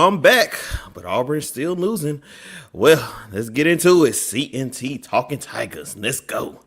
I'm back, but Auburn's still losing. Well, let's get into it. C&T Talking Tigers. Let's go.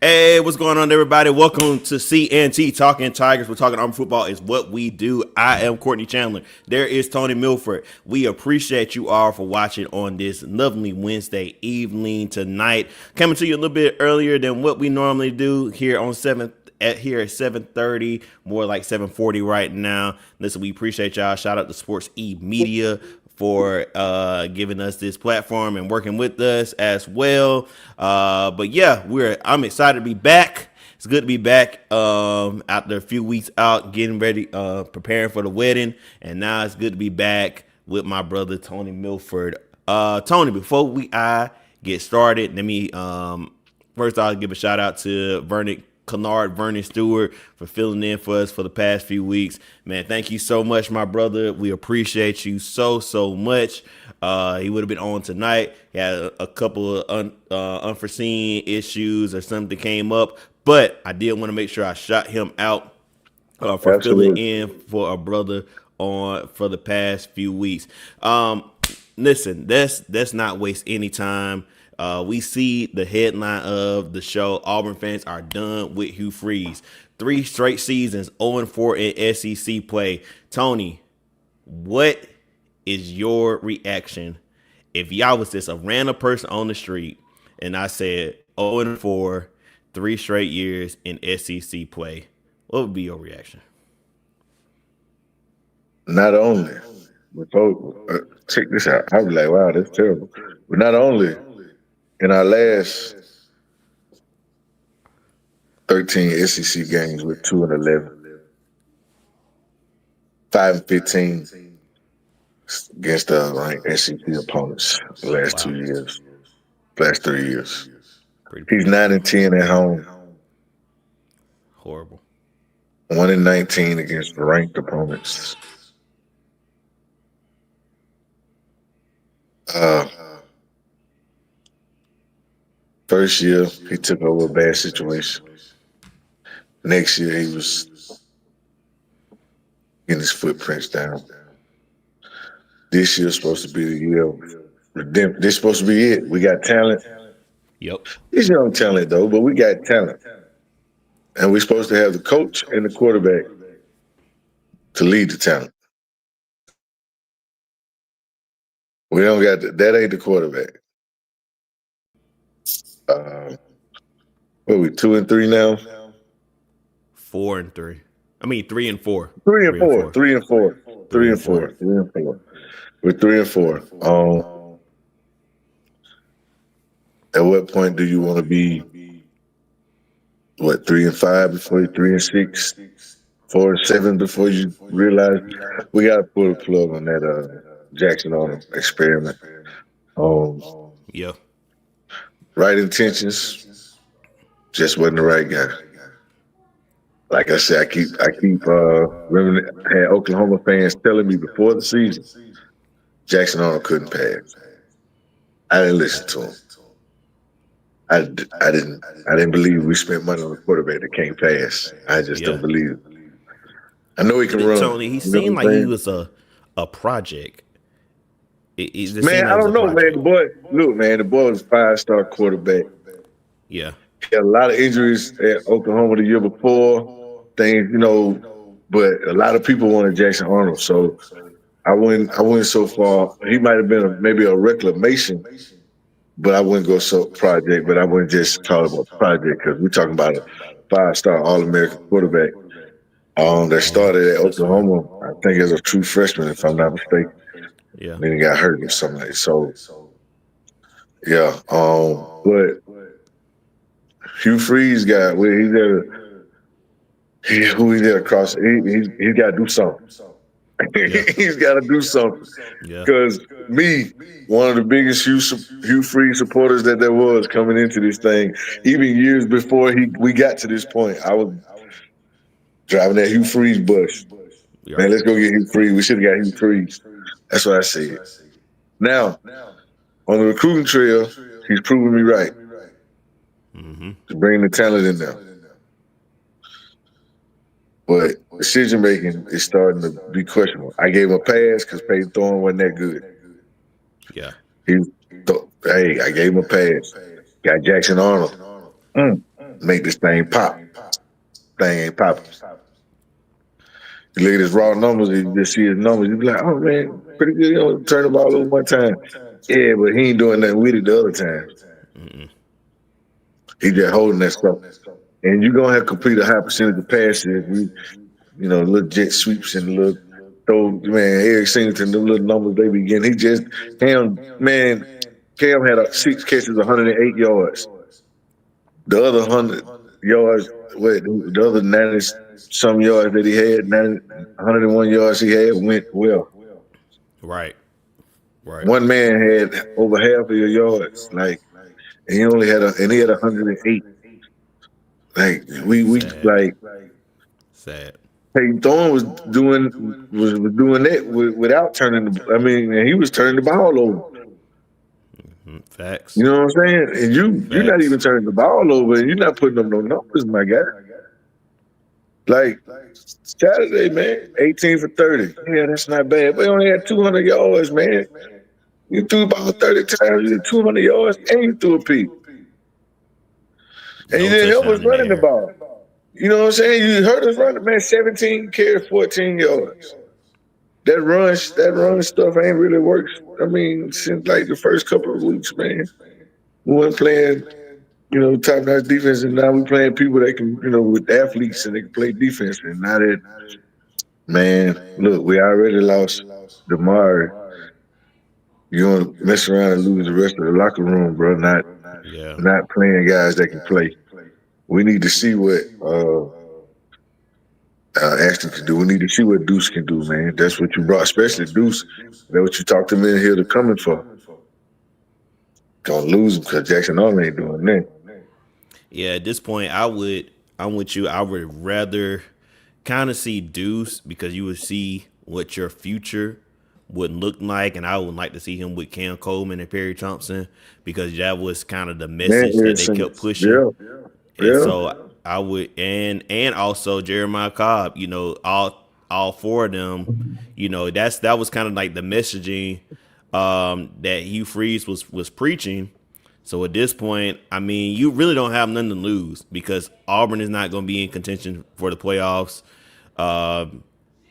Hey, what's going on, everybody? Welcome to C&T Talking Tigers. We're talking Auburn football is what we do. I am Courtney Chandler. There is Toney Milford. We appreciate you all for watching on this lovely Wednesday evening tonight. Coming to you a little bit earlier than what we normally do here on 7th. At 7:30, more like 7:40 right now. Listen, we appreciate y'all. Shout out to Sports E Media for giving us this platform and working with us as well. But yeah, I'm excited to be back. It's good to be back after a few weeks out, getting ready, preparing for the wedding, and now it's good to be back with my brother Toney Milford. Toney, before we get started, let me first I'll give a shout out to Vernon Stewart for filling in for us for the past few weeks. Man, thank you so much, my brother. We appreciate you so much. He would have been on tonight. He had a couple of unforeseen issues or something came up, but I did want to make sure I shot him out for filling in for a brother for the past few weeks. Listen, let's not waste any time. We see the headline of the show. Auburn fans are done with Hugh Freeze. 3 straight seasons, 0-4 in SEC play. Toney, what is your reaction if y'all was just a random person on the street and I said 0-4, 3 straight years in SEC play? What would be your reaction? Not only, check this out. I'd be like, wow, that's terrible. But not only in our last 13 SEC games, we're 2-11, 5-15 against ranked SEC opponents the last 2 years, last 3 years. He's 9-10 at home. Horrible. 1-19 against ranked opponents. First year, he took over a bad situation. Next year, he was getting his footprints down. This year's supposed to be the year of redemption. This is supposed to be it. We got talent. Yep. He's young talent, though, but we got talent. And we're supposed to have the coach and the quarterback to lead the talent. We don't got that ain't the quarterback. What are we, 2-3 now? 4-3. I mean 3-4. 3-4. 3-4. 3-4. 3-4. We're 3-4. At what point do you want to be 3-5 before you're 3-6? 4-7 before you realize we gotta pull the plug on that Jackson Arnold experiment. Yeah. Right intentions, just wasn't the right guy. Like I said, I keep remember had Oklahoma fans telling me before the season, Jackson Arnold couldn't pass. I didn't listen to him. I didn't believe we spent money on a quarterback that can't pass. I just don't believe it. I know he can run. Toney, he seemed like he was a project. Man, I don't know, man. The boy was a 5-star quarterback. Yeah. He had a lot of injuries at Oklahoma the year before. Things, but a lot of people wanted Jackson Arnold. So I went so far. He might have been maybe a reclamation, but I wouldn't go so project. But I wouldn't just call it a project because we're talking about a 5-star All-American quarterback that started at Oklahoma, I think, as a true freshman, if I'm not mistaken. Yeah. Then he got hurt or something like that. So, yeah. But Hugh Freeze got where he's there. Who he's there across? He's got to do something. Yeah. He's got to do something. Yeah. Because me, one of the biggest Hugh Freeze supporters that there was coming into this thing, even years before we got to this point, I was driving that Hugh Freeze bus. Yeah. Man, let's go get Hugh Freeze. We should have got Hugh Freeze. That's what I said. Now, on the recruiting trail, he's proving me right to bring the talent in there. But decision making is starting to be questionable. I gave him a pass because Peyton Thorne wasn't that good. Yeah. Hey, I gave him a pass. Got Jackson Arnold. Make this thing pop. Thing ain't popping. You look at his raw numbers, you just see his numbers, you be like, oh man, pretty good. You turn the ball over one time. Yeah, but he ain't doing nothing with it the other times. He just holding that stuff. And you're gonna have to complete a high percentage of passes. Little jet sweeps and little throw, man, Eric Singleton, the little numbers they be getting. Cam had 6 catches, 108 yards. The other 100 yards, the other 90 some yards that he had, 101 yards he had went well. Right. One man had over half of your yards, and he only had and he had 108. Sad. Peyton Thorne was doing that without turning and he was turning the ball over. Facts. You know what I'm saying? And you're not even turning the ball over, and you're not putting up no numbers, my guy. Like Saturday, man, 18 for 30. Yeah, that's not bad. But he only had 200 yards, man. You threw the ball 30 times, you had 200 yards, and you threw a pick. And you didn't help us running the ball. You know what I'm saying? You heard us running, man. 17 carries, 14 yards. That run stuff ain't really worked. Since the first couple of weeks, man. We weren't playing, top-notch defense, and now we're playing people that can, with athletes and they can play defense. And now that, man, look, we already lost DeMar. You're going to mess around and lose the rest of the locker room, bro, not playing guys that can play. We need to see what Ashton can do. We need to see what Deuce can do, man. That's what you brought, especially Deuce. That's what you talked him in here to coming for. Gonna lose him because Jackson Arnold ain't doing that. Yeah, at this point, I'm with you. I would rather kind of see Deuce because you would see what your future would look like, and I would like to see him with Cam Coleman and Perry Thompson because that was kind of the message that they kept pushing. Yeah. And so I would, and also Jeremiah Cobb, all 4 of them, that was kind of like the messaging that Hugh Freeze was preaching. So at this point, you really don't have nothing to lose because Auburn is not going to be in contention for the playoffs.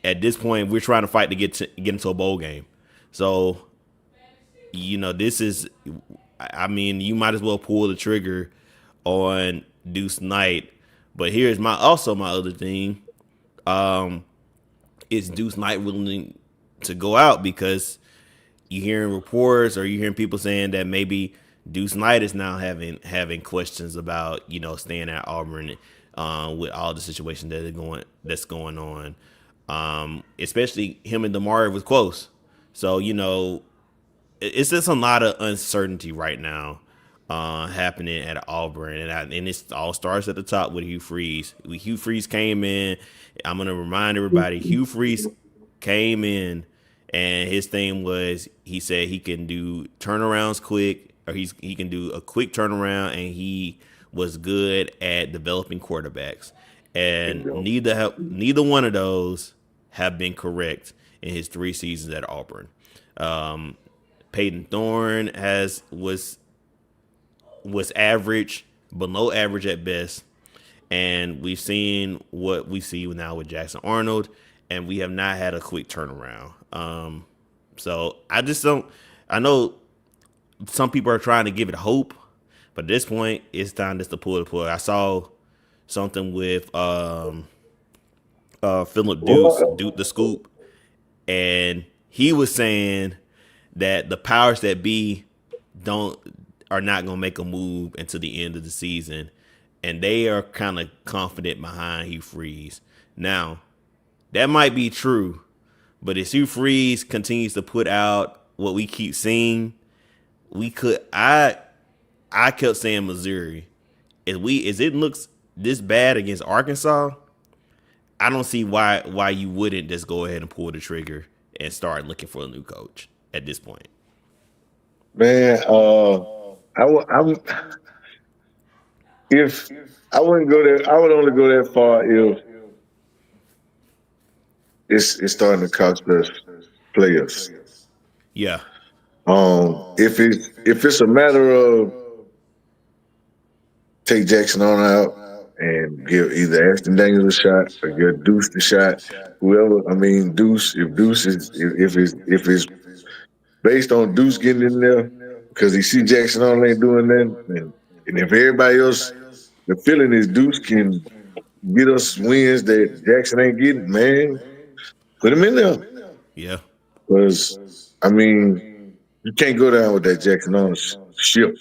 At this point, we're trying to fight to get into a bowl game. So, this is, you might as well pull the trigger on Deuce Knight. But here's my other thing. Is Deuce Knight willing to go out? Because you're hearing reports or you're hearing people saying that maybe Deuce Knight is now having questions about, staying at Auburn with all the situation that's going on. Especially him and DeMar was close. So, it's just a lot of uncertainty right now happening at Auburn. And it all starts at the top with Hugh Freeze. Hugh Freeze came in. I'm going to remind everybody, Hugh Freeze came in and his thing was he said he can do turnarounds quick, or he can do a quick turnaround, and he was good at developing quarterbacks. And neither one of those have been correct in his 3 seasons at Auburn. Peyton Thorne was average, below average at best, and we've seen what we see now with Jackson Arnold, and we have not had a quick turnaround. So I just don't. I know some people are trying to give it hope, but at this point, it's time just to pull the plug. I saw something with Philip Duke the Scoop, and he was saying that the powers that be are not going to make a move until the end of the season. and they are kind of confident behind Hugh Freeze. Now, that might be true, but if Hugh Freeze continues to put out what we keep seeing, we could. I kept saying Missouri. As it looks this bad against Arkansas, I don't see why you wouldn't just go ahead and pull the trigger and start looking for a new coach at this point. Man, I'm if I wouldn't go there, I would only go that far if it's starting to cost us players. Yeah. If it's a matter of take Jackson on out and give either Ashton Daniels a shot or give Deuce the shot, whoever. I mean, Deuce. If Deuce is if it's based on Deuce getting in there because he see Jackson on ain't doing that, and if everybody else, the feeling is Deuce can get us wins that Jackson ain't getting, man, put him in there. Yeah. Because I mean, you can't go down with that Jackson on ship.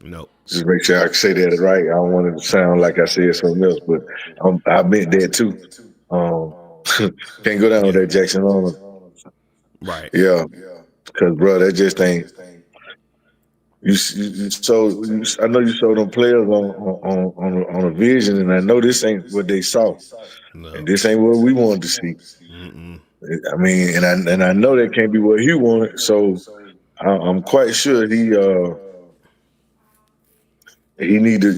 No. Just make sure I can say that right. I don't want it to sound like I said something else, but I meant that too. Um, can't go down with that Jackson on. Right. Yeah, because bro, that just ain't. I know you showed them players on a vision, and I know this ain't what they saw, No. and this ain't what we wanted to see. Mm-mm. I mean, and I know that can't be what he wanted, so I'm quite sure he needed,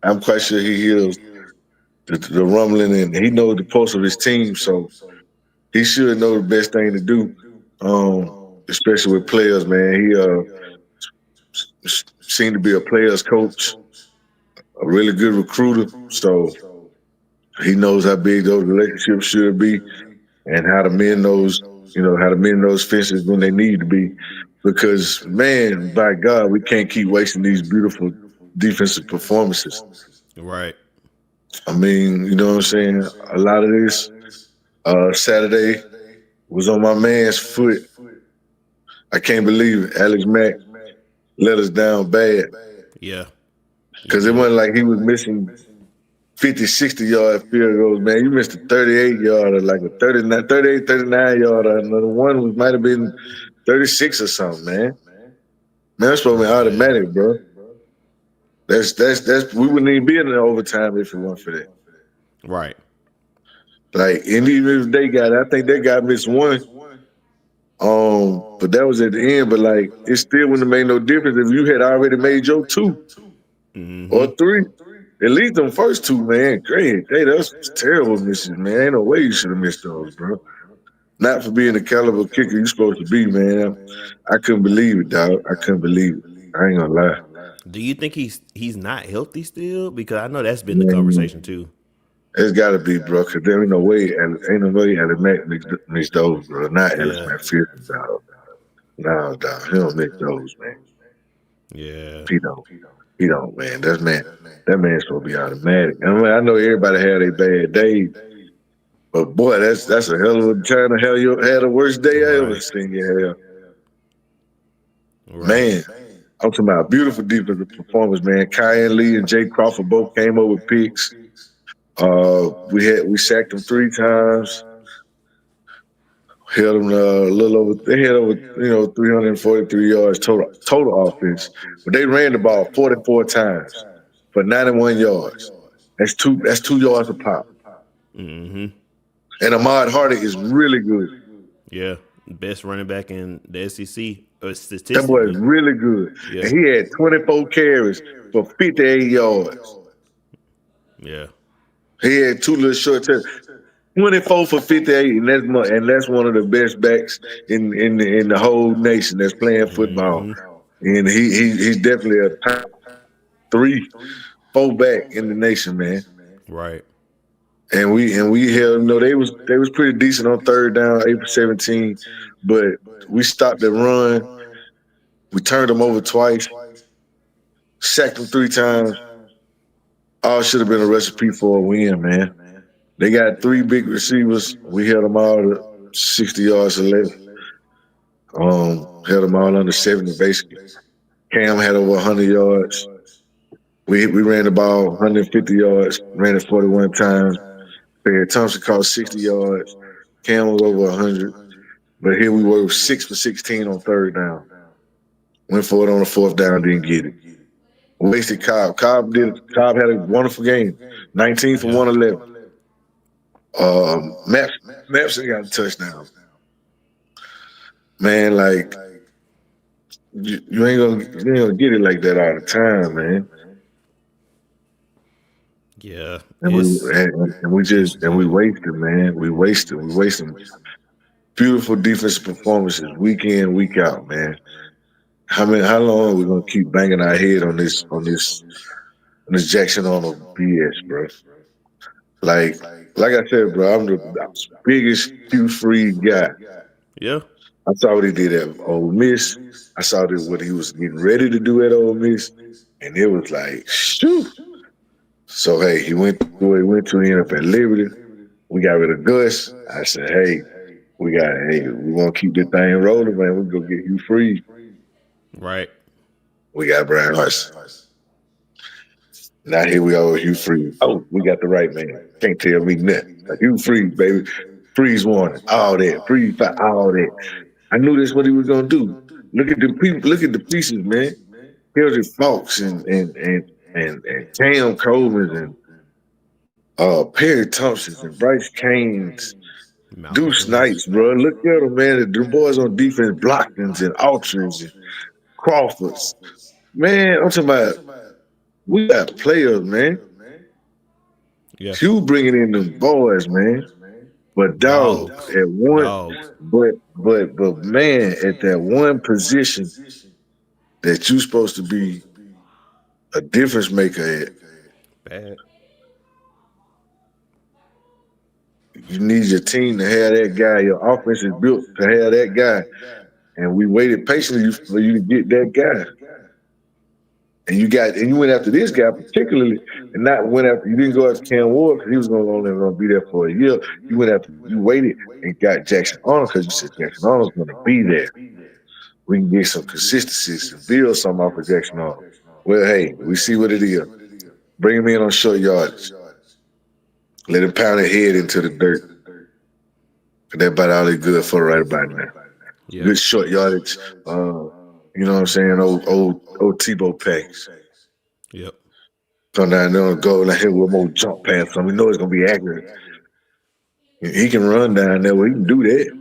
I'm quite sure he hears the rumbling, and he knows the pulse of his team, so he should know the best thing to do, especially with players, man. He seemed to be a player's coach, a really good recruiter, so he knows how big those relationships should be and how to mend those fences when they need to be. Because, man, by God, we can't keep wasting these beautiful defensive performances. Right. I mean, you know what I'm saying? A lot of this Saturday was on my man's foot. I can't believe it. Alex Mack let us down bad. Yeah. Because it wasn't like he was missing 50, 60-yard field goals, man. You missed a 38-yarder, like a 39-yarder. Another one might have been 36 or something, man. Man, that's supposed to be automatic, bro. That's we wouldn't even be in the overtime if it weren't for that. Right. Like, and even if they got it, I think they got missed one. But that was at the end. But like, it still wouldn't have made no difference if you had already made your two or three. At least them first two, man. Great. Hey, that's terrible misses, man. Ain't no way you should have missed those, bro. Not for being the caliber kicker you're supposed to be, man. I couldn't believe it, dog. I couldn't believe it. I ain't gonna lie. Do you think he's not healthy still? Because I know that's been the Man, conversation too. it's got to be, bro. Because there ain't no way Alex Mack mix those, bro. Not Alex Mack Pearson, dog. No, dog. He don't mix those, man. Yeah. He don't. He don't, man. That man's supposed to be automatic. I mean, I know everybody had a bad day, but boy, that's a hell of a time to have had the worst day I ever seen you have. Right. Man, I'm talking about a beautiful defensive performance, man. Kyan Lee and Jay Crawford both came up with picks. We sacked them 3 times. Held them a little over. They had over 343 yards total offense, but they ran the ball 44 times for 91 yards. That's 2 yards a pop. Mm-hmm. And Ahmad Hardy is really good. Yeah. Best running back in the SEC statistically. That boy is really good. Yeah. And he had 24 carries for 58 yards. Yeah. He had 2 little short touchdowns. 24 for 58, and that's one of the best backs in the whole nation that's playing football. And he's definitely a top 3, 4 back in the nation, man. Right. And we held they was pretty decent on 3rd down, 8 for 17, but we stopped the run. We turned them over twice, sacked them 3 times. All should have been a recipe for a win, man. They got 3 big receivers. We held them all to 60 yards or less. Held them all under 70, basically. Cam had over 100 yards. We ran the ball 150 yards, ran it 41 times. Barry Thompson caught 60 yards. Cam was over 100. But here we were 6 for 16 on third down. Went for it on the fourth down, didn't get it. Wasted Cobb. Cobb had a wonderful game. 19 for 111. Mapson got a touchdown. Man, like you ain't gonna get it like that all the time, man. Yeah, And we wasted, man. We wasted. Beautiful defensive performances week in, week out, man. How long are we gonna keep banging our head on this Jackson Arnold BS, bro? Like I said, bro, I'm the biggest Hugh Freeze guy. Yeah. I saw what he did at Ole Miss. I saw what he was getting ready to do at Ole Miss, and it was like, shoot. So hey, he went to where he went to. He ended up at Liberty. We got rid of Gus. I said, hey, we want to keep this thing rolling, man. We go get Hugh Freeze. Right. We got Brian Hudson. Now here we are with Hugh Freeze. Oh, we got the right man. Can't tell me nothing. Like Hugh Freeze, baby. Freeze warning. All that. Freeze fight. All that. I knew that's what he was gonna do. Look at the people. Look at the pieces, man. Here's Fox and Cam Coleman and Perry Thompsons and Bryce Canes, Deuce Knights, bro. Look at them, man. The boys on defense, Blockings and Altries and Crawfords. Man, I'm talking about we got players, man. Yeah. Hugh bringing in them boys, man. But dog, at one, but man, at that one position that you supposed to be a difference maker at, bad. You need your team to have that guy. Your offense is built to have that guy, and we waited patiently for you to get that guy. And you went after this guy particularly, and not went after. You didn't go after Cam Ward because he was only going to be there for a year. You waited and got Jackson Arnold because you said Jackson Arnold's going to be there. We can get some consistencies and build something off of Jackson Arnold. Well, hey, we see what it is. Bring him in on short yardage. Let him pound his head into the dirt. That's about all he's good for right about now. Yeah. Good short yardage. You know what I'm saying? Old Tebow pass. Yep. Come down there and go like hit with more jump pass. So we know it's gonna be accurate. He can run down there. Well, he can do that.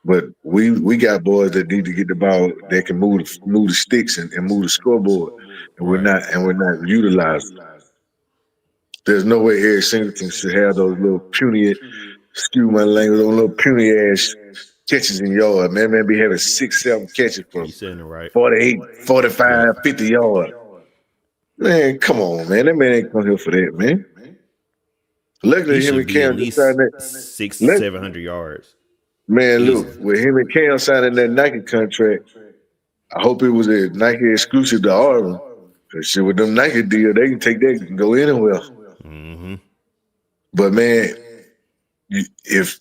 But we got boys that need to get the ball. That can move the sticks and move the scoreboard, and we're not utilizing. There's no way Eric Singleton should have those little puny, excuse my language, those little puny ass catches in yard. Man be having 6-7 catches for 48, 45, 50 yards. Man, come on, man. That man ain't come here for that, man. Luckily, him and Cam just signed that 600-700 yards. Man, look, with him and Cam signing that Nike contract, I hope it was a Nike exclusive to Auburn. Cause shit, with them Nike deal, they can take that and go anywhere. Mm-hmm. But man, if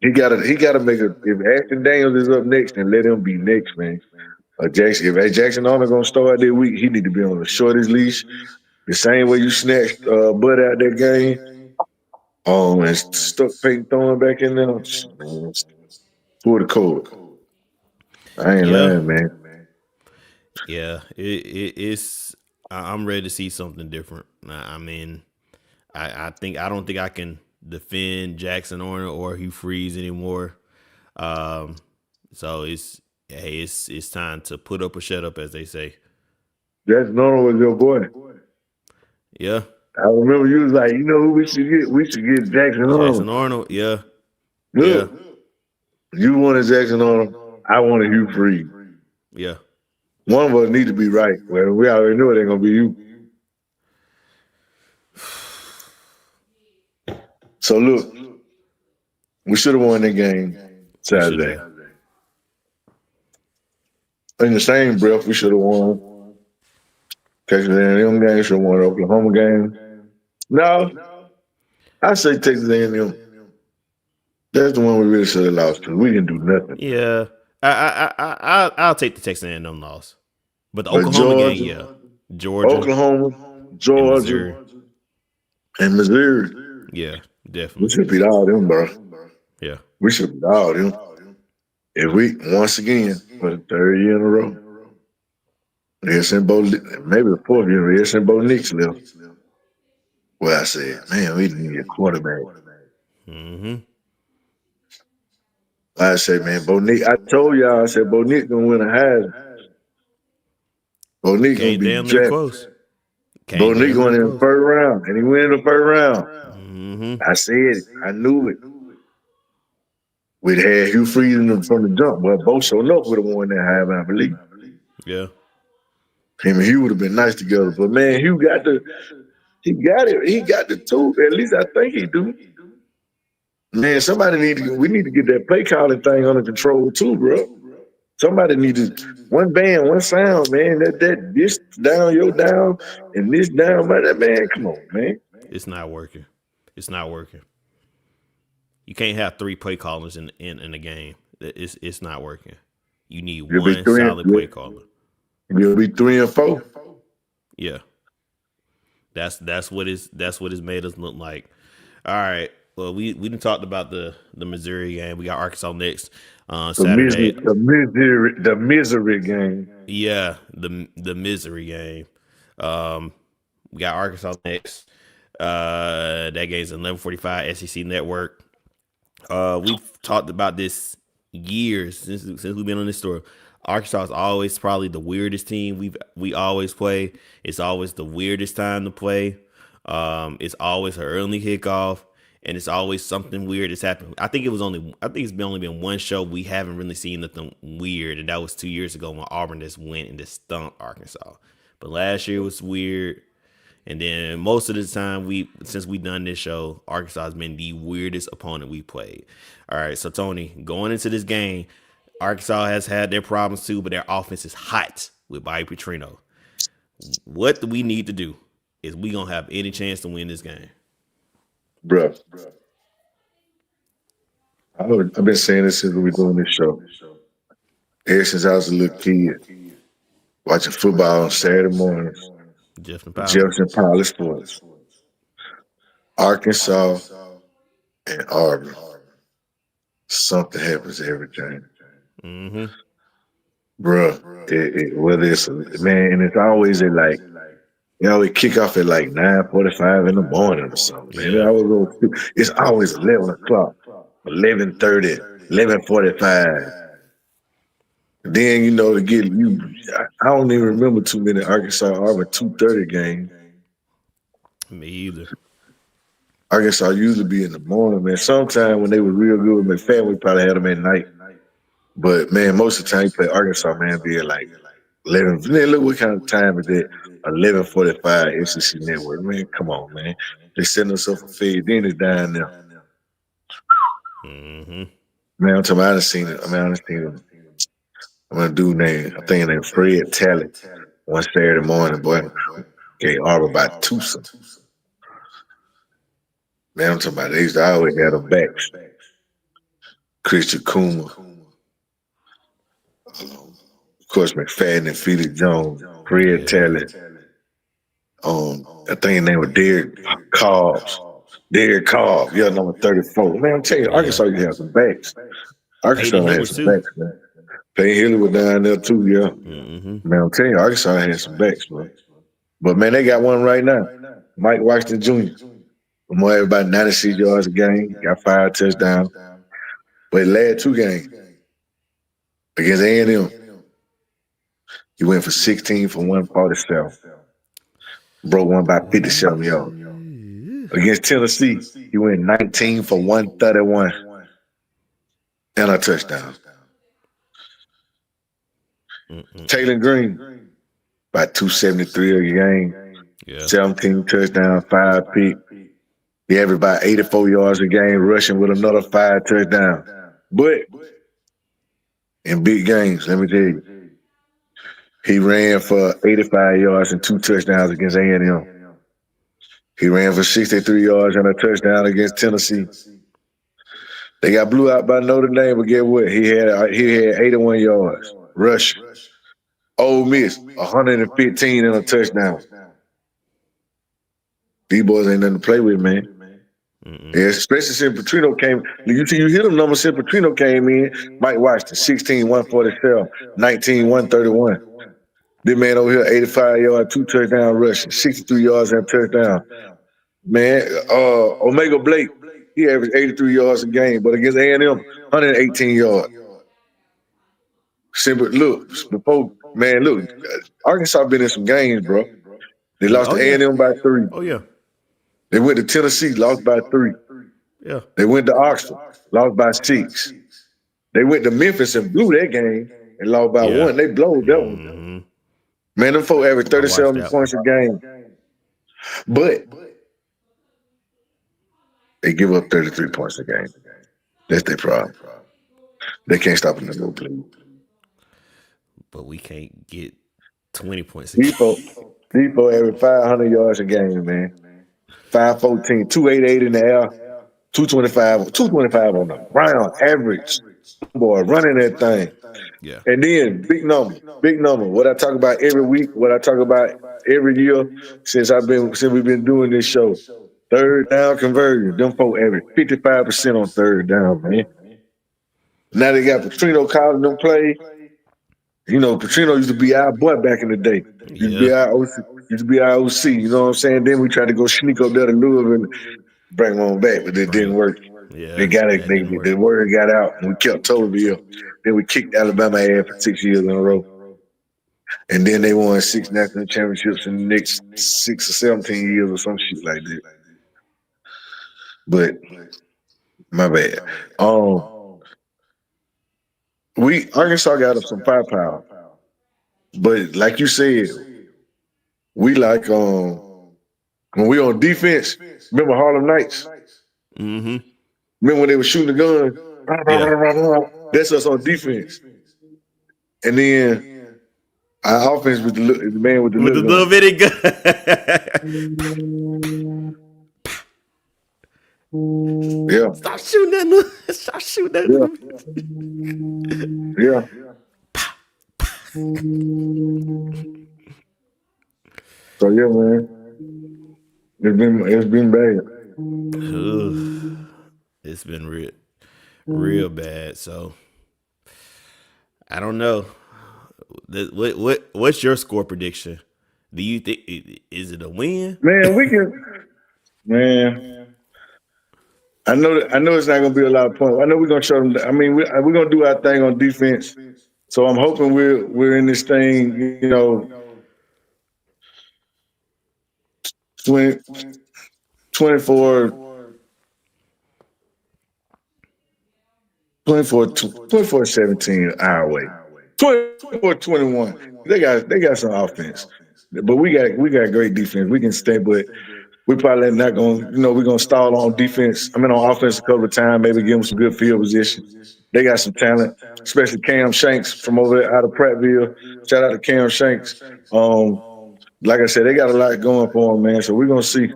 he gotta make if Ashton Daniels is up next, then let him be next, man. If Jackson Arnold gonna start that week, he need to be on the shortest leash. The same way you snatched Bud out that game, and stuck Peyton throwing back in there. Man, pull the cord. I ain't lying, man. Yeah, it's. I'm ready to see something different. I mean, I don't think I can defend Jackson Arnold or Hugh Freeze anymore. So it's time to put up or shut up, as they say. Jackson Arnold was your boy. Yeah. I remember you was like, you know who we should get? We should get Jackson Arnold. Jackson Arnold, yeah. Look, you wanted Jackson Arnold. I wanted Hugh Freeze. Yeah. One of us need to be right. Well, we already know it ain't gonna be you. So look, we should have won that game Saturday. In the same breath, we should have won Texas A&M game. Should have won the Oklahoma game. No, I say Texas A&M. That's the one we really should have lost to. We didn't do nothing. Yeah, I'll take the Texas A&M loss, but the Oklahoma game, yeah. Georgia Oklahoma, and Georgia, Missouri. and Missouri. Yeah, We definitely. should beat all them, bro. Yeah. We should beat all them. If we, once again, for the third year in a row, maybe the fourth year, Bo Nix left. Well, I said, man, we need a quarterback. Mm-hmm. I said, man, Bo Nix. I told y'all, I said, Bo Nix gonna win a Heisman. Bo Nix gonna Came be damn near drafted. close. Bo Came Nix damn near going in the close. first round, and he went in the first round. Mm-hmm. I said it. I knew it. We'd had Hugh Freeze in them from the jump. Well, both showed up would have won that Heisman, I believe. Yeah. Him and Hugh would have been nice together. But man, Hugh got he got it. He got the two. At least I think he do. Man, we need to get that play calling thing under control too, bro. Somebody needs one band, one sound, man. This down, your down, and this down, man. Come on, man. It's not working. It's not working. You can't have three play callers in the game. It's not working. You need You'll be one solid play caller. You'll be 3-4. Yeah. That's what it's made us look like. All right. Well, we done talked about the Missouri game. We got Arkansas next Saturday. The misery game. Yeah, the misery game. We got Arkansas next. That game's 11:45 SEC Network. We've talked about this years since we've been on this story. Arkansas is always probably the weirdest team we always play. It's always the weirdest time to play. It's always an early kickoff, and it's always something weird that's happened. I think it's only been one show we haven't really seen nothing weird, and that was 2 years ago when Auburn just went and just stumped Arkansas. But last year was weird. And then most of the time since we done this show, Arkansas has been the weirdest opponent we played. All right, so Tony, going into this game, Arkansas has had their problems too, but their offense is hot with Bobby Petrino. What do we need to do? Is we gonna have any chance to win this game? Bruh. I've been saying this since we doing this show. Ever since I was a little kid, watching football on Saturday mornings, Jefferson Pilot Sports, Arkansas, and Auburn. Something happens every game. Mm-hmm. Bruh, whether it's man, and it's always at like, we kick off at like 9:45 in the morning or something. Man, Yeah. it's always 11 o'clock, 11:30, 11:45. Then to get you, I don't even remember too many Arkansas Auburn 2:30 games. Me either. Arkansas usually be in the morning, man. Sometime when they were real good with my family, probably had them at night. But man, most of the time you play Arkansas, man, be at like 11. Man, look what kind of time is that? 11:45 SEC Network. Man, come on, man. They send us up for fed. Then it's down there. Mm-hmm. Man, I'm talking about I done seen it. I done seen it. I'm gonna do name. I think his name Fred Talent. One Saturday morning, boy. Okay, Auburn by Tucson. Man, I'm talking about they used to always have them backs. Christian Kuma. Of course, McFadden and Felix Jones. Fred Talent. I think his name was Derek Cobbs. Derek Cobb, number 34. Man, I'm telling you, Arkansas used to have some backs. Arkansas had some backs, man. Payne Hilly was down there too, yeah. Mm-hmm. Man, I'm telling you, Arkansas had some backs, man. But man, they got one right now. Mike Washington Jr. More everybody 96 yards a game, got 5 touchdowns. But last 2 games against A&M, he went for 16 for 147. Broke one by 57 yards. Against Tennessee, he went 19 for 131 and a touchdown. Taylor Green, by 273 a game, 17 touchdowns, 5 picks. He averaged about 84 yards a game, rushing with another 5 touchdowns. But in big games, let me tell you, he ran for 85 yards and 2 touchdowns against A&M. He ran for 63 yards and a touchdown against Tennessee. They got blew out by Notre Dame, but get what? He had 81 yards rushing Ole Miss, 115 and a touchdown. These boys ain't nothing to play with, man. Yeah, especially since Petrino came. You see, you hear them numbers since Petrino came in. Mike Washington, 16, 147, 19, 131. This man over here, 85 yards, 2 touchdown rushing, 63 yards and a touchdown. Man, Omega Blake, he averaged 83 yards a game, but against A&M, 118 yards. Simple, look, before, man, look, Arkansas been in some games, bro. They lost to A&M by 3. Oh, yeah. They went to Tennessee, lost by 3. Yeah. They went to Oxford, lost by 6. They went to Memphis and blew that game and lost by 1. They blowed that one. Man, them folks average 37 points a game. But they give up 33 points a game. That's their problem. They can't stop them in the league. But we can't get 20 points a game. Depot average 500 yards a game, man. 514, 288 in the air, 225 on the ground average. Boy, running that thing. Yeah. And then big number. What I talk about every week, what I talk about every year since we've been doing this show. Third down conversion. Them folk average 55% on third down, man. Now they got Petrino calling them play. You know, Petrino used to be our boy back in the day. Used to be our OC. You know what I'm saying? Then we tried to go sneak up there to Louisville and bring them on back, but it didn't work. Yeah, the word got out, and we kept Tobyville. Then we kicked Alabama ass for 6 years in a row. And then they won 6 national championships in the next 6 or 17 years or some shit like that. But my bad. Arkansas got us some firepower. But like you said, we like when we on defense, remember Harlem Nights? Mm-hmm. Remember when they were shooting the gun? Yeah. That's us on defense. And then our offense with the man with the little bitty gun. Yeah. Stop shooting that. Stop shooting that. Yeah. So yeah, man. It's been bad. It's been real bad. So I don't know. What's your score prediction? Do you think is it a win? Man, we can. Man, I know it's not gonna be a lot of points. I know we're gonna show them. I mean, we're gonna do our thing on defense. So I'm hoping we're in this thing. You know, 24-17 our way. 24-21. They got some offense, but we got great defense. We can stay, but we probably not going. We're gonna stall on defense. I mean, on offense a couple of times. Maybe give them some good field position. They got some talent, especially Cam Shanks from over there out of Prattville. Shout out to Cam Shanks. Like I said, they got a lot going for them, man. So we're gonna see.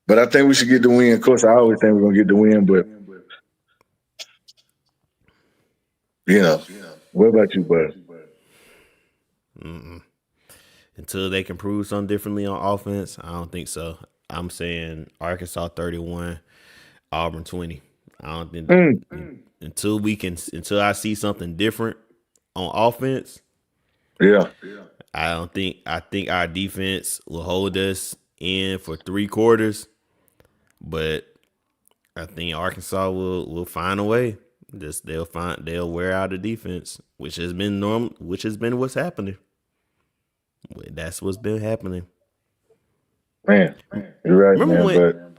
But I think we should get the win. Of course, I always think we're gonna get the win, but what about you, bud? Until they can prove something differently on offense, I don't think so. I'm saying Arkansas 31, Auburn 20. I don't think until I see something different on offense. Yeah. I think our defense will hold us in for 3 quarters, but I think Arkansas will find a way. They'll wear out the defense, which has been what's happening. That's what's been happening. Man, you're right.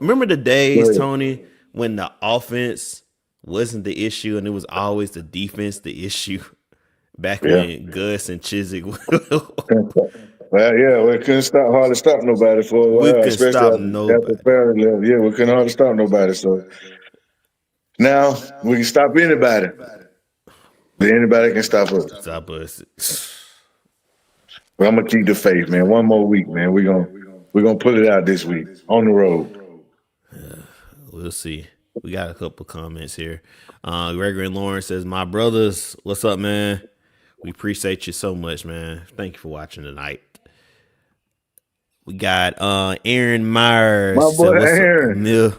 Remember the days, Tony, when the offense wasn't the issue and it was always the defense the issue. Back when Gus and Chiswick. Well, we couldn't hardly stop nobody for a while. We couldn't stop nobody. Yeah, we couldn't hardly stop nobody. So now we can stop anybody. But anybody can stop us. Stop us. Well, I'm gonna keep the faith, man. One more week, man. We're gonna pull it out this week on the road. We'll see. We got a couple comments here. Gregory Lawrence says, "My brothers, what's up, man? We appreciate you so much, man. Thank you for watching tonight. We got Aaron My Myers said, boy "What's up, Aaron. Mill?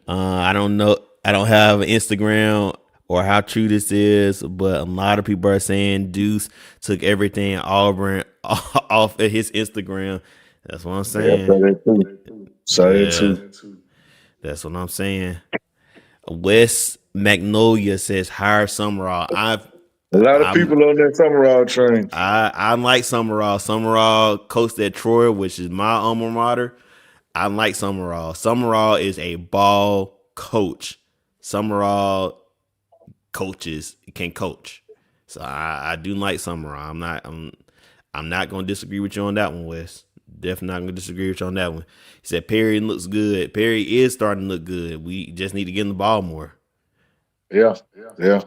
I don't know. I don't have an Instagram or how true this is, but a lot of people are saying Deuce took everything Auburn off of his Instagram. That's what I'm Yeah, saying. say that too. Say that Yeah, too. that's what I'm saying." West Magnolia says hire Summerall. A lot of I'm people on that Summerall train. I like Summerall. Summerall coached at Troy, which is my alma mater. I like Summerall. Summerall is a ball coach. Summerall coaches can coach. So I do like Summerall. I'm not gonna disagree with you on that one, Wes. Definitely not gonna disagree with you on that one. He said Perry looks good. Perry is starting to look good. We just need to get in the ball more. Yeah, yeah.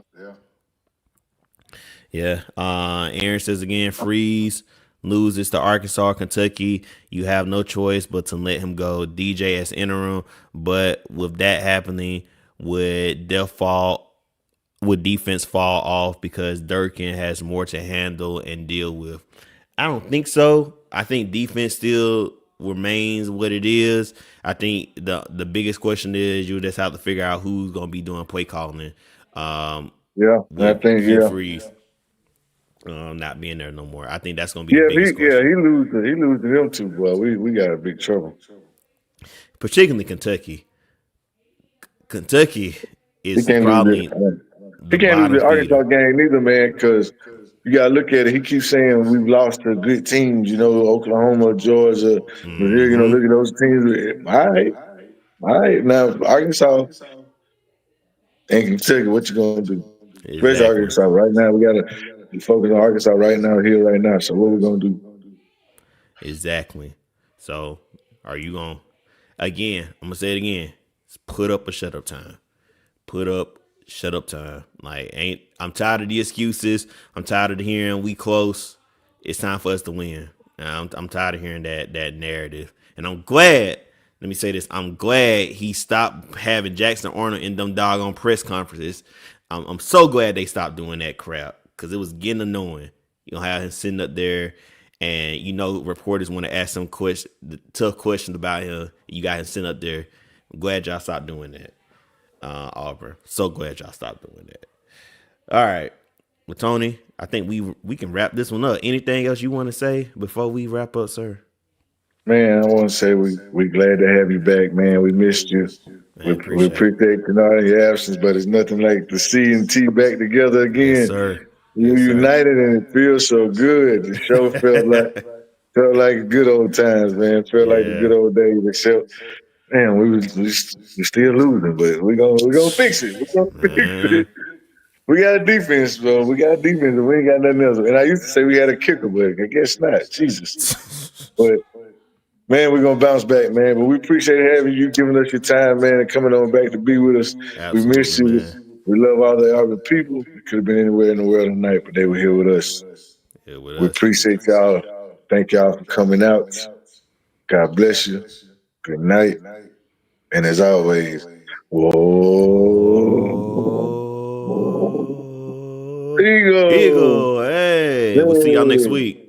Yeah. Aaron says again, Freeze loses to Arkansas, Kentucky. You have no choice but to let him go. DJ as interim. But with that happening, would defense fall off because Durkin has more to handle and deal with? I don't think so. I think defense still remains what it is. I think the biggest question is you just have to figure out who's gonna be doing play calling. Yeah, I With think Hugh yeah, Freeze not being there no more. I think that's going to be the yeah, biggest question. he lose to them two. Well, we got a big trouble. Particularly Kentucky. Kentucky He is can't lose probably it. He the can't lose bottom the Arkansas feeder. game neither, man. Because you got to look at it. He keeps saying we've lost to good teams. You know, Oklahoma, Georgia, Missouri. You know, Mm-hmm. look at those teams. All right. Now Arkansas and Kentucky, what you gonna do? Especially Exactly. Arkansas right now. We gotta focus on Arkansas right now, here, right now. So what we gonna do? Exactly. So, are you going to, again, I'm going to say it again, put up a shut up time. Put up, shut up time. I'm tired of the excuses. I'm tired of hearing we close. It's time for us to win. I'm tired of hearing that narrative. And I'm glad, let me say this, I'm glad he stopped having Jackson Arnold in them doggone press conferences. I'm so glad they stopped doing that crap because it was getting annoying. You know, have him sitting up there and reporters want to ask him tough questions about him. You got him sitting up there. I'm glad y'all stopped doing that. Auburn. So glad y'all stopped doing that. All right. Well, Toney, I think we can wrap this one up. Anything else you want to say before we wrap up, sir? Man, I want to say we glad to have you back, man. We missed you. Man, We appreciate it. appreciate your absence, but it's nothing like the C&T back together Yes, again. sir. You Yes, sir. united, and it feels so good. The show felt like good old times, man. Felt like the Yeah. good old days. Except, man, we still losing, but we gonna fix it. We gonna fix Man. it. We got a defense, bro. We got a defense, and we ain't got nothing else. And I used to say we had a kicker, but I guess not. Jesus, but. Man, we're gonna bounce back, man. But we appreciate having you, giving us your time, man, and coming on back to be with us. We miss Absolutely, you. man. We love all the other people. We could have been anywhere in the world tonight, but they were here with us. Here with We us. appreciate y'all. Thank y'all for coming out. God bless you. Good night. And as always, whoa, Oh, Eagle. Eagle. Hey, we'll see y'all next Hey. week.